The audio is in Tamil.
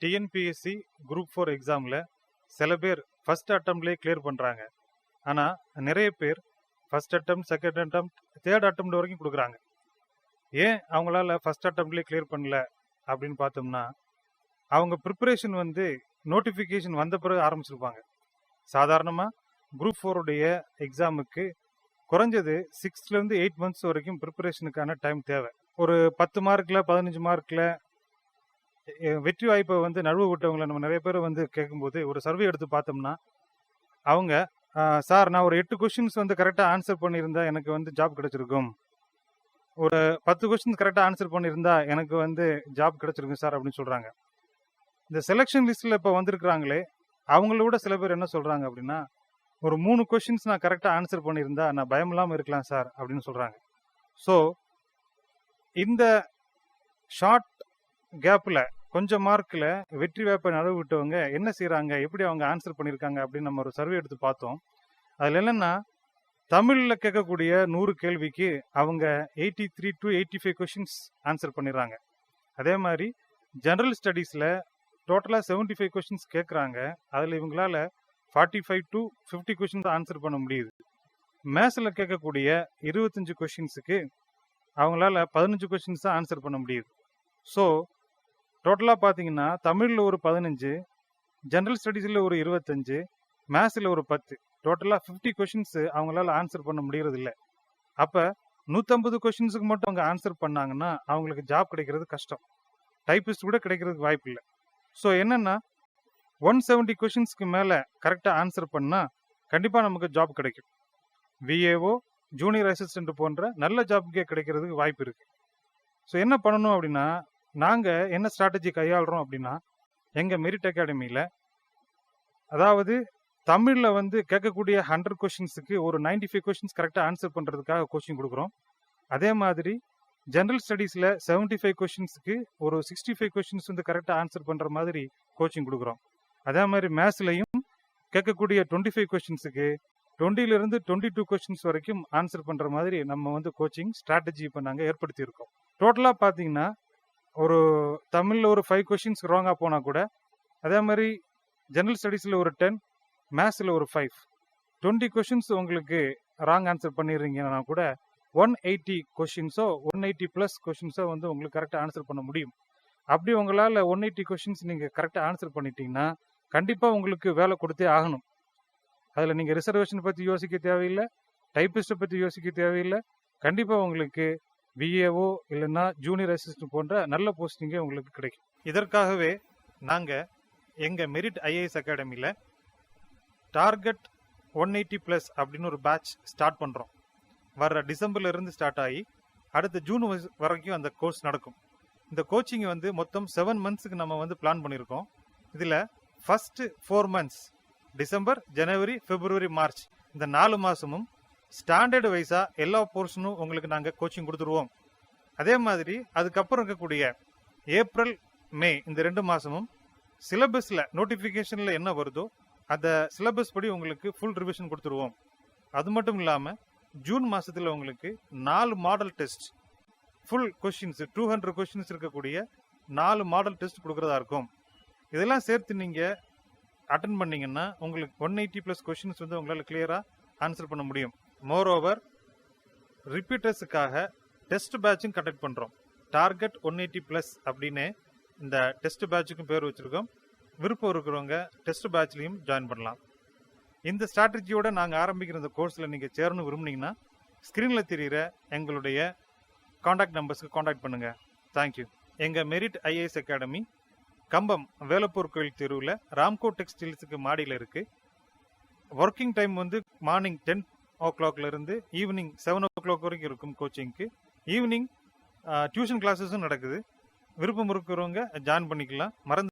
டிஎன்பிஎஸ்சி குரூப் 4 எக்ஸாமில் சில பேர் ஃபர்ஸ்ட் அட்டம்ப்ட்லேயே கிளியர் பண்ணுறாங்க. ஆனால் நிறைய பேர் ஃபர்ஸ்ட் அட்டம், செகண்ட் அட்டம், தேர்ட் அட்டம் வரைக்கும் கொடுக்குறாங்க. ஏன் அவங்களால ஃபர்ஸ்ட் அட்டம்ப்ட்லேயே கிளியர் பண்ணல அப்படின்னு பார்த்தோம்னா, அவங்க ப்ரிப்பரேஷன் நோட்டிஃபிகேஷன் வந்த பிறகு ஆரம்பிச்சிருப்பாங்க. சாதாரணமாக குரூப் 4 உடைய எக்ஸாமுக்கு குறைஞ்சது 6 to 8 months வரைக்கும் ப்ரிப்பரேஷனுக்கான டைம் தேவை. ஒரு 10 மார்க்கில் 15 மார்க்கில் வெற்றி வாய்ப்பை நழுவ விட்டவங்களை நம்ம நிறைய பேர் கேட்கும்போது ஒரு சர்வே எடுத்து பார்த்தோம்னா, அவங்க சார் நான் ஒரு 8 கொஷின்ஸ் கரெக்டாக ஆன்சர் பண்ணியிருந்தா எனக்கு ஜாப் கிடைச்சிருக்கும், ஒரு 10 கொஸ்டின்ஸ் கரெக்டாக ஆன்சர் பண்ணியிருந்தா எனக்கு ஜாப் கிடைச்சிருக்கும் சார் அப்படின்னு சொல்கிறாங்க. இந்த செலெக்ஷன் லிஸ்ட்டில் இப்போ வந்திருக்கிறாங்களே அவங்களோட சில பேர் என்ன சொல்கிறாங்க அப்படின்னா, ஒரு 3 கொஸ்டின்ஸ் நான் கரெக்டாக ஆன்சர் பண்ணியிருந்தா நான் பயம் இல்லாமல் இருக்கலாம் சார் அப்படின்னு சொல்கிறாங்க. ஸோ இந்த ஷார்ட் கேப்பில் கொஞ்சம் மார்க்கில் வெற்றி வாய்ப்பை நழுவ விட்டவங்க என்ன செய்கிறாங்க, எப்படி அவங்க ஆன்சர் பண்ணியிருக்காங்க அப்படின்னு நம்ம ஒரு சர்வே எடுத்து பார்த்தோம். அதில் என்னென்னா, தமிழில் கேட்கக்கூடிய 100 கேள்விக்கு அவங்க 83 to 85 கொஷின்ஸ் ஆன்சர் பண்ணிடுறாங்க. அதே மாதிரி ஜெனரல் ஸ்டடீஸில் டோட்டலாக 75 கொஷின்ஸ் கேட்குறாங்க. அதில் இவங்களால 45 to 50 கொஷின்ஸ் ஆன்சர் பண்ண முடியுது. மேத்ஸில் கேட்கக்கூடிய 25 கொஷின்ஸுக்கு அவங்களால 15 கொஷின்ஸ் தான் ஆன்சர் பண்ண முடியுது. ஸோ டோட்டலாக பார்த்தீங்கன்னா தமிழில் ஒரு 15, ஜென்ரல் ஸ்டடீஸில் ஒரு 25, மேத்ஸில் ஒரு 10, டோட்டலாக 50 கொஷின்ஸ் அவங்களால ஆன்சர் பண்ண முடியறது இல்லை. அப்போ 150 கொஷின்ஸுக்கு மட்டும் அவங்க ஆன்சர் பண்ணாங்கன்னா அவங்களுக்கு ஜாப் கிடைக்கிறது கஷ்டம், டைப்பிஸ்ட் கூட கிடைக்கிறதுக்கு வாய்ப்பு இல்லை. ஸோ என்னென்னா 170 கொஷின்ஸ்க்கு மேலே கரெக்டாக ஆன்சர் பண்ணால் கண்டிப்பாக நமக்கு ஜாப் கிடைக்கும். விஏஓ, ஜூனியர் அசிஸ்டண்ட் போன்ற நல்ல ஜாப்புக்கே கிடைக்கிறதுக்கு வாய்ப்பு இருக்குது. ஸோ என்ன பண்ணணும் அப்படின்னா, நாங்கள் என்ன ஸ்ட்ராட்டஜி கையாளுறோம் அப்படின்னா, எங்கள் மெரிட் அகாடமியில் அதாவது தமிழில் கேட்கக்கூடிய 100 கொஷின்ஸுக்கு ஒரு 95 கொஷின்ஸ் கரெக்டாக ஆன்சர் பண்ணுறதுக்காக கோச்சிங் கொடுக்குறோம். அதே மாதிரி ஜென்ரல் ஸ்டடீஸில் 75 கொஷின்ஸுக்கு ஒரு 65 கொஷின்ஸ் கரெக்டாக ஆன்சர் பண்ணுற மாதிரி கோச்சிங் கொடுக்குறோம். அதே மாதிரி மேத்ஸ்லையும் கேட்கக்கூடிய 25 கொஷின்ஸுக்கு 20 to 22 கொஷின்ஸ் வரைக்கும் ஆன்சர் பண்ணுற மாதிரி நம்ம கோச்சிங் ஸ்ட்ராட்டஜி இப்போ நாங்கள் ஏற்படுத்தியிருக்கோம். டோட்டலாக பார்த்தீங்கன்னா ஒரு தமிழில் ஒரு 5 கொஷின்ஸ் ராங்காக போனால் கூட, அதே மாதிரி ஜெனரல் ஸ்டடீஸில் ஒரு 10, மேத்ஸில் ஒரு 5, 20 கொஷின்ஸ் உங்களுக்கு ராங் ஆன்சர் பண்ணிடுறீங்கன்னா கூட 180 கொஷின்ஸோ 180+ கொஷின்ஸோ உங்களுக்கு கரெக்டாக ஆன்சர் பண்ண முடியும். அப்படி உங்களால் 180 கொஷின்ஸ் நீங்கள் கரெக்டாக ஆன்சர் பண்ணிட்டீங்கன்னா கண்டிப்பாக உங்களுக்கு வேலை கொடுத்தே ஆகணும். அதில் நீங்கள் ரிசர்வேஷன் பற்றி யோசிக்க தேவையில்லை, டைப்பிஸ்ட்டை பற்றி யோசிக்க தேவையில்லை. கண்டிப்பாக உங்களுக்கு விஏஓ இல்லைன்னா ஜூனியர் அசிஸ்டன்ட் போன்ற நல்ல போஸ்டிங்கே உங்களுக்கு கிடைக்கும். இதற்காகவே நாங்கள் எங்கள் மெரிட் ஐஏஎஸ் அகாடமியில் டார்கெட் 180+ அப்படின்னு ஒரு பேட்ச் ஸ்டார்ட் பண்ணுறோம். வர்ற டிசம்பர்லேருந்து ஸ்டார்ட் ஆகி அடுத்த ஜூன் வரைக்கும் அந்த கோர்ஸ் நடக்கும். இந்த கோச்சிங் மொத்தம் 7 monthsக்கு நம்ம பிளான் பண்ணியிருக்கோம். இதில் ஃபர்ஸ்ட் 4 months டிசம்பர், ஜனவரி, பிப்ரவரி, மார்ச் இந்த 4 மாதமும் ஸ்டாண்டர்டு வைஸாக எல்லா போர்ஷனும் உங்களுக்கு நாங்கள் கோச்சிங் கொடுத்துருவோம். அதே மாதிரி அதுக்கப்புறம் இருக்கக்கூடிய ஏப்ரல், மே இந்த 2 மாதமும் சிலபஸில் நோட்டிஃபிகேஷனில் என்ன வருதோ அந்த சிலபஸ் படி உங்களுக்கு ஃபுல் ரிவிஷன் கொடுத்துருவோம். அது மட்டும் இல்லாமல் ஜூன் மாதத்தில் உங்களுக்கு 4 model test, full questions 200 questions இருக்கக்கூடிய 4 மாடல் டெஸ்ட் கொடுக்குறதா இருக்கும். இதெல்லாம் சேர்த்து நீங்கள் அட்டன் பண்ணீங்கன்னா உங்களுக்கு 180+ கொஷின்ஸ் உங்களால் கிளியராக ஆன்சர் பண்ண முடியும். மோரோவர் ரிப்பீட்டர்ஸுக்காக டெஸ்ட் பேட்சும் கண்டக்ட் பண்ணுறோம். டார்கெட் 180+ அப்படின்னு இந்த டெஸ்ட் பேட்சுக்கும் பேர் வச்சுருக்கோம். விருப்பம் இருக்கிறவங்க டெஸ்ட் பேட்ச்லையும் ஜாயின் பண்ணலாம். இந்த ஸ்ட்ராட்டஜியோட நாங்கள் ஆரம்பிக்கிற இந்த கோர்ஸில் நீங்கள் சேரணும் விரும்புனீங்கன்னா ஸ்க்ரீனில் தெரிகிற எங்களுடைய காண்டாக்ட் நம்பர்ஸ்க்கு காண்டாக்ட் பண்ணுங்கள். தேங்க்யூ. எங்கள் மெரிட் ஐஏஎஸ் அகாடமி கம்பம் வேலப்பூர் கோயில் தெருவில் ராம்கோ டெக்ஸ்டைல்ஸுக்கு மாடியில் இருக்குது. Working time morning 10 o'clock evening 7 o'clock வரைக்கும் இருக்கும் கோச்சிங்க்கு. ஈவினிங் டியூஷன் கிளாஸஸும் நடக்குது. விருப்பம் இருக்கிறவங்க ஜாயின் பண்ணிக்கலாம். மறந்து